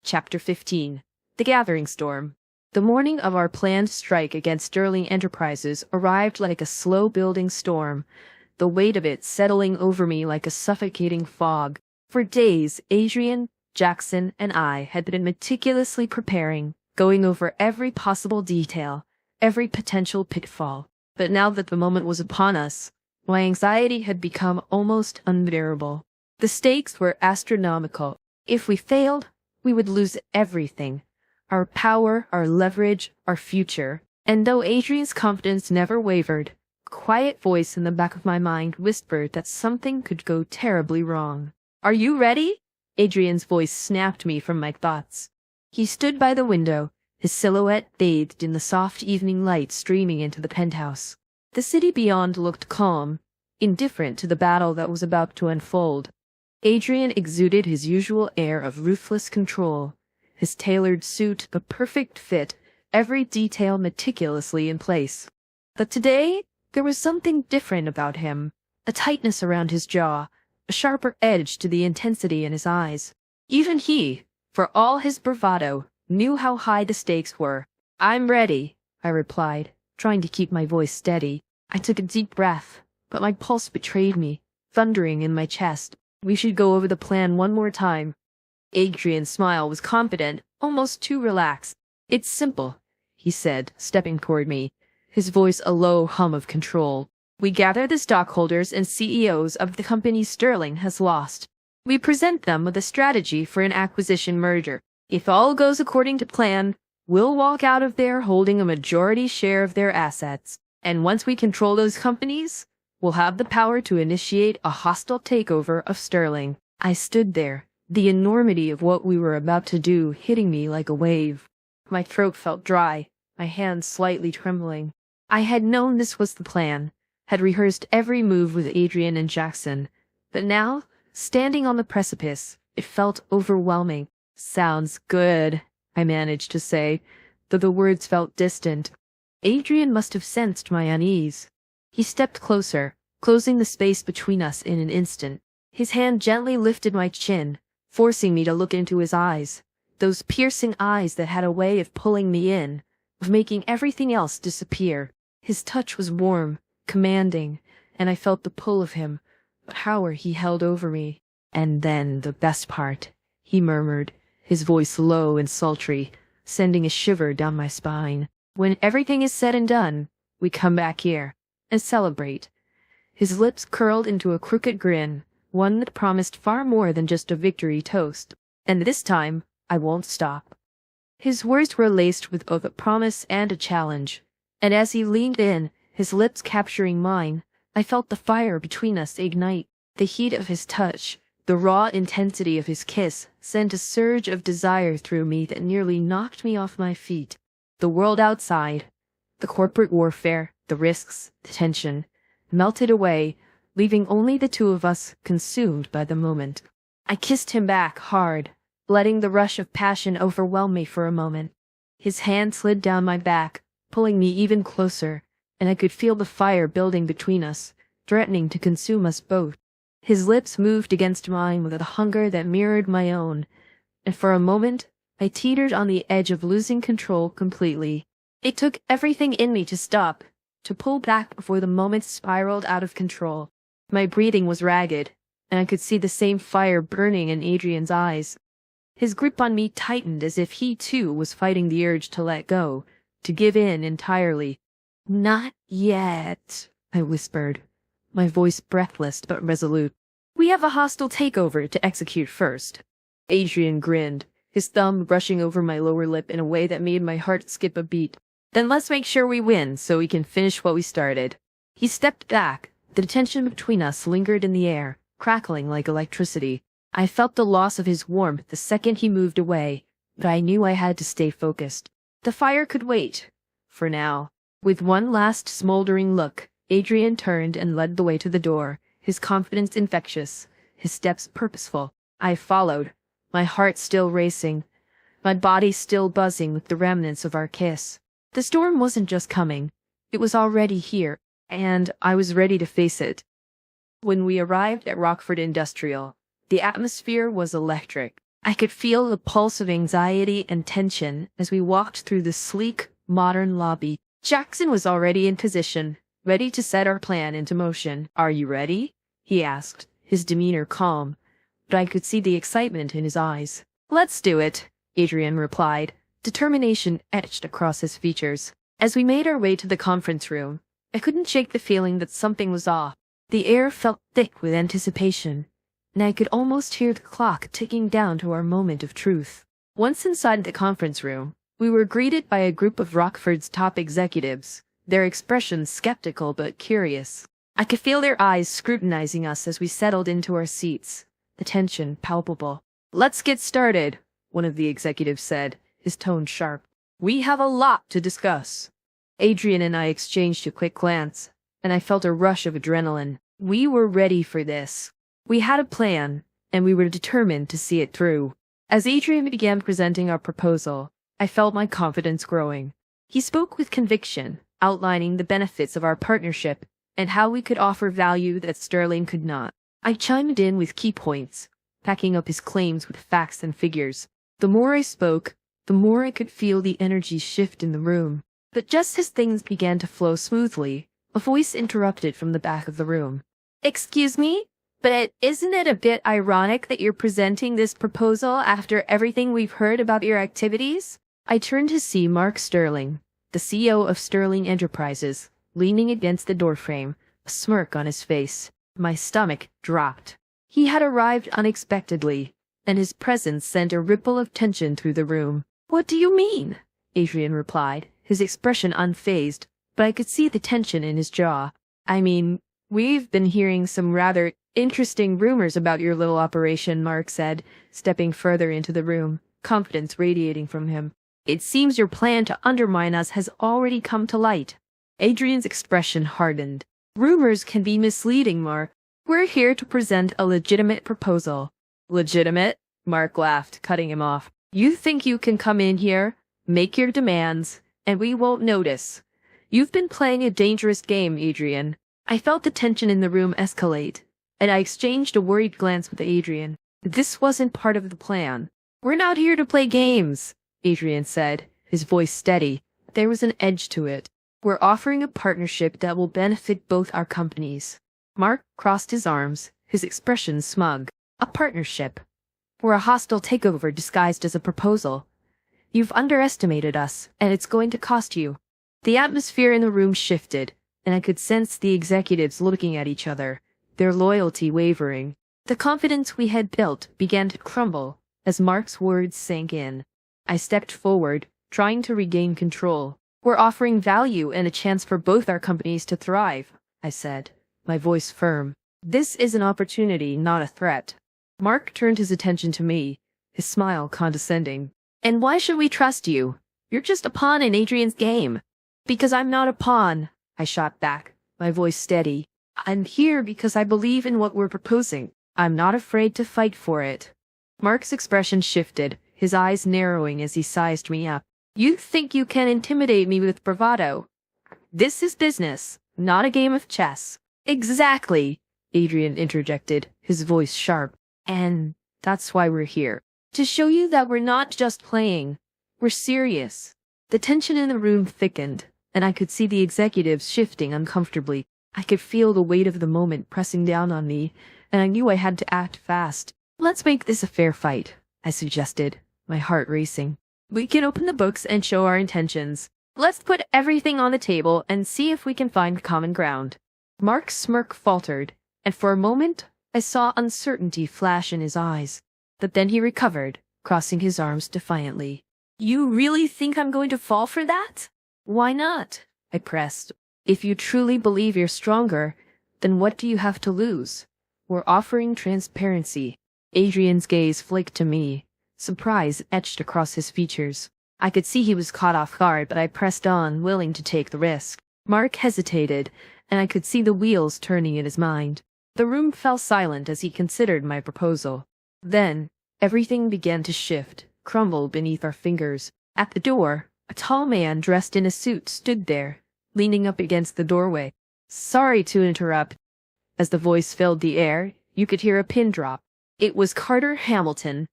Chapter 15. The Gathering Storm. The morning of our planned strike against Sterling Enterprises arrived like a slow-building storm, the weight of it settling over me like a suffocating fog. For days, Adrian, Jackson, and I had been meticulously preparing, going over every possible detail, every potential pitfall. But now that the moment was upon us, my anxiety had become almost unbearable. The stakes were astronomical. If we failed, we would lose everything. Our power, our leverage, our future. And though Adrian's confidence never wavered, a quiet voice in the back of my mind whispered that something could go terribly wrong. "Are you ready?" Adrian's voice snapped me from my thoughts. He stood by the window, his silhouette bathed in the soft evening light streaming into the penthouse. The city beyond looked calm, indifferent to the battle that was about to unfold. Adrian exuded his usual air of ruthless control, his tailored suit a perfect fit, every detail meticulously in place. But today, there was something different about him, a tightness around his jaw, a sharper edge to the intensity in his eyes. Even he, for all his bravado, knew how high the stakes were. "I'm ready," I replied, trying to keep my voice steady. I took a deep breath, but my pulse betrayed me, thundering in my chest. "We should go over the plan one more time." Adrian's smile was confident, almost too relaxed. "It's simple," he said, stepping toward me, his voice a low hum of control. "We gather the stockholders and CEOs of the companies Sterling has lost. We present them with a strategy for an acquisition merger. If all goes according to plan, we'll walk out of there holding a majority share of their assets. And once we control those companies, we'll have the power to initiate a hostile takeover of Sterling." I stood there, the enormity of what we were about to do hitting me like a wave. My throat felt dry, my hands slightly trembling. I had known this was the plan, had rehearsed every move with Adrian and Jackson, but now, standing on the precipice, it felt overwhelming. "Sounds good," I managed to say, though the words felt distant. Adrian must have sensed my unease. He stepped closer, closing the space between us in an instant. His hand gently lifted my chin, forcing me to look into his eyes, those piercing eyes that had a way of pulling me in, of making everything else disappear. His touch was warm, commanding, and I felt the pull of him, the power he held over me. "And then the best part," he murmured, his voice low and sultry, sending a shiver down my spine. "When everything is said and done, we come back here and celebrate." His lips curled into a crooked grin, one that promised far more than just a victory toast. "And this time, I won't stop." His words were laced with both a promise and a challenge, and as he leaned in, his lips capturing mine, I felt the fire between us ignite. The heat of his touch, the raw intensity of his kiss, sent a surge of desire through me that nearly knocked me off my feet. The world outside, the corporate warfare, the risks, the tension, melted away, leaving only the two of us consumed by the moment. I kissed him back hard, letting the rush of passion overwhelm me for a moment. His hand slid down my back, pulling me even closer, and I could feel the fire building between us, threatening to consume us both. His lips moved against mine with a hunger that mirrored my own, and for a moment I teetered on the edge of losing control completely. It took everything in me to stop, to pull back before the moment spiraled out of control. My breathing was ragged, and I could see the same fire burning in Adrian's eyes. His grip on me tightened as if he too was fighting the urge to let go, to give in entirely. "Not yet," I whispered, my voice breathless but resolute. "We have a hostile takeover to execute first." Adrian grinned, his thumb brushing over my lower lip in a way that made my heart skip a beat. "Then let's make sure we win so we can finish what we started." He stepped back. The tension between us lingered in the air, crackling like electricity. I felt the loss of his warmth the second he moved away, but I knew I had to stay focused. The fire could wait, for now. With one last smoldering look, Adrian turned and led the way to the door, his confidence infectious, his steps purposeful. I followed, my heart still racing, my body still buzzing with the remnants of our kiss. The storm wasn't just coming, it was already here, and I was ready to face it. When we arrived at Rockford Industrial, the atmosphere was electric. I could feel the pulse of anxiety and tension as we walked through the sleek, modern lobby. Jackson was already in position, ready to set our plan into motion. "Are you ready?" he asked, his demeanor calm, but I could see the excitement in his eyes. "Let's do it," Adrian replied, determination etched across his features. As we made our way to the conference room, I couldn't shake the feeling that something was off. The air felt thick with anticipation, and I could almost hear the clock ticking down to our moment of truth. Once inside the conference room, we were greeted by a group of Rockford's top executives, their expressions skeptical but curious. I could feel their eyes scrutinizing us as we settled into our seats, the tension palpable. "Let's get started," one of the executives said, his tone sharp. "We have a lot to discuss." Adrian and I exchanged a quick glance, and I felt a rush of adrenaline. We were ready for this. We had a plan, and we were determined to see it through. As Adrian began presenting our proposal, I felt my confidence growing. He spoke with conviction, outlining the benefits of our partnership and how we could offer value that Sterling could not. I chimed in with key points, backing up his claims with facts and figures. The more I spoke, the more I could feel the energy shift in the room. But just as things began to flow smoothly, a voice interrupted from the back of the room. "Excuse me, but isn't it a bit ironic that you're presenting this proposal after everything we've heard about your activities?" I turned to see Mark Sterling, the CEO of Sterling Enterprises, leaning against the doorframe, a smirk on his face. My stomach dropped. He had arrived unexpectedly, and his presence sent a ripple of tension through the room. "What do you mean?" Adrian replied, his expression unfazed, but I could see the tension in his jaw. "I mean, we've been hearing some rather interesting rumors about your little operation," Mark said, stepping further into the room, confidence radiating from him. "It seems your plan to undermine us has already come to light." Adrian's expression hardened. "Rumors can be misleading, Mark. We're here to present a legitimate proposal." "Legitimate?" Mark laughed, cutting him off. "You think you can come in here, make your demands, and we won't notice? You've been playing a dangerous game, Adrian." I felt the tension in the room escalate, and I exchanged a worried glance with Adrian. This wasn't part of the plan. "We're not here to play games," Adrian said, his voice steady. There was an edge to it. "We're offering a partnership that will benefit both our companies." Mark crossed his arms, his expression smug. "A partnership? We're a hostile takeover disguised as a proposal. You've underestimated us, and it's going to cost you." The atmosphere in the room shifted, and I could sense the executives looking at each other, their loyalty wavering. The confidence we had built began to crumble as Mark's words sank in. I stepped forward, trying to regain control. "We're offering value and a chance for both our companies to thrive," I said, my voice firm. "This is an opportunity, not a threat." Mark turned his attention to me, his smile condescending. "And why should we trust you? You're just a pawn in Adrian's game." "Because I'm not a pawn," I shot back, my voice steady. "I'm here because I believe in what we're proposing. I'm not afraid to fight for it." Mark's expression shifted, his eyes narrowing as he sized me up. "You think you can intimidate me with bravado? This is business, not a game of chess." "Exactly," Adrian interjected, his voice sharp. "And that's why we're here. To show you that we're not just playing. We're serious." The tension in the room thickened, and I could see the executives shifting uncomfortably. I could feel the weight of the moment pressing down on me, and I knew I had to act fast. "Let's make this a fair fight," I suggested, my heart racing. "We can open the books and show our intentions. Let's put everything on the table and see if we can find common ground." Mark's smirk faltered, and for a moment I saw uncertainty flash in his eyes. But then he recovered, crossing his arms defiantly. "You really think I'm going to fall for that?" "Why not?" I pressed. "If you truly believe you're stronger, then what do you have to lose? We're offering transparency." Adrian's gaze flicked to me, surprise etched across his features. I could see he was caught off guard, but I pressed on, willing to take the risk. Mark hesitated, and I could see the wheels turning in his mind. The room fell silent as he considered my proposal. Then, everything began to shift, crumble beneath our fingers. At the door, a tall man dressed in a suit stood there, leaning up against the doorway. "Sorry to interrupt." As the voice filled the air, you could hear a pin drop. It was Carter Hamilton,